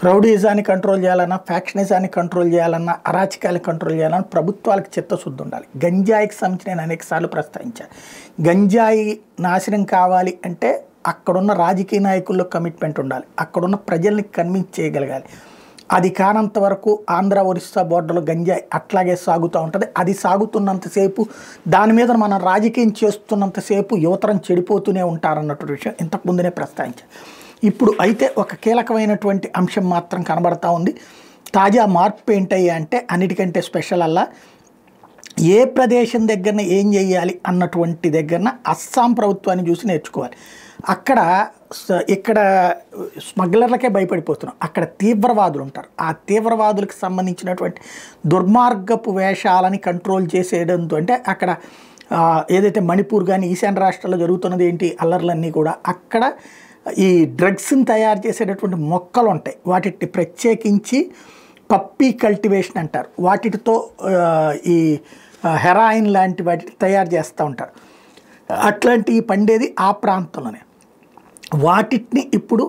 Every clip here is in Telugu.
రౌడీజాన్ని కంట్రోల్ చేయాలన్నా, ఫ్యాక్షనిజాన్ని కంట్రోల్ చేయాలన్నా, అరాచకాన్ని కంట్రోల్ చేయాలన్నా ప్రభుత్వాలకు చిత్తశుద్ధి ఉండాలి. గంజాయికి సంబంధించి నేను అనేకసార్లు ప్రస్తావించాను. గంజాయి నాశనం కావాలి అంటే అక్కడున్న రాజకీయ నాయకుల్లో కమిట్మెంట్ ఉండాలి, అక్కడున్న ప్రజల్ని కన్విన్స్ చేయగలగాలి. అది కానంత వరకు ఆంధ్ర ఒరిస్సా బోర్డర్లో గంజాయి అట్లాగే సాగుతూ ఉంటుంది. అది సాగుతున్నంతసేపు, దాని మీద మనం రాజకీయం చేస్తున్నంతసేపు యువతరం చెడిపోతూనే ఉంటారన్నటువంటి విషయం ఇంతకుముందునే ప్రస్తావించాను. ఇప్పుడు అయితే ఒక కీలకమైనటువంటి అంశం మాత్రం కనబడతా ఉంది. తాజా మార్పు ఏంటయ్యా అంటే అన్నిటికంటే స్పెషల్ అలా ఏ ప్రదేశం దగ్గరన ఏం చేయాలి అన్నటువంటి దగ్గరన అస్సాం ప్రభుత్వాన్ని చూసి నేర్చుకోవాలి. ఇక్కడ స్మగ్లర్లకే భయపడిపోతున్నాం. అక్కడ తీవ్రవాదులు ఉంటారు. ఆ తీవ్రవాదులకు సంబంధించినటువంటి దుర్మార్గపు వేషాలని కంట్రోల్ చేసేయడంతో, అంటే అక్కడ ఏదైతే మణిపూర్ కానీ ఈశాన్య రాష్ట్రాల్లో జరుగుతున్నది ఏంటి అల్లర్లన్నీ కూడా, అక్కడ ఈ డ్రగ్స్ని తయారు చేసేటటువంటి మొక్కలు ఉంటాయి. వాటిని ప్రత్యేకించి పప్పీ కల్టివేషన్ అంటారు. వాటితో ఈ హెరాయిన్ లాంటి వాటిని తయారు చేస్తూ ఉంటారు. అట్లాంటివి పండేది ఆ ప్రాంతంలోనే. వాటిని ఇప్పుడు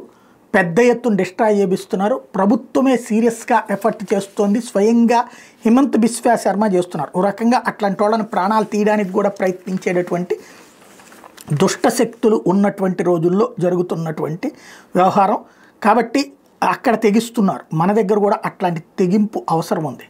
పెద్ద ఎత్తున డిస్ట్రాయ్ చేపిస్తున్నారు. ప్రభుత్వమే సీరియస్గా ఎఫర్ట్ చేస్తోంది. స్వయంగా హిమంత్ బిస్వా శర్మ చేస్తున్నారు. ఓ రకంగా అట్లాంటి వాళ్ళని ప్రాణాలు తీయడానికి కూడా ప్రయత్నించేటటువంటి దుష్టశక్తులు ఉన్నటువంటి రోజుల్లో జరుగుతున్నటువంటి వ్యవహారం. కాబట్టి అక్కడ తెగిస్తున్నారు. మన దగ్గర కూడా అట్లాంటి తెగింపు అవసరం ఉంది.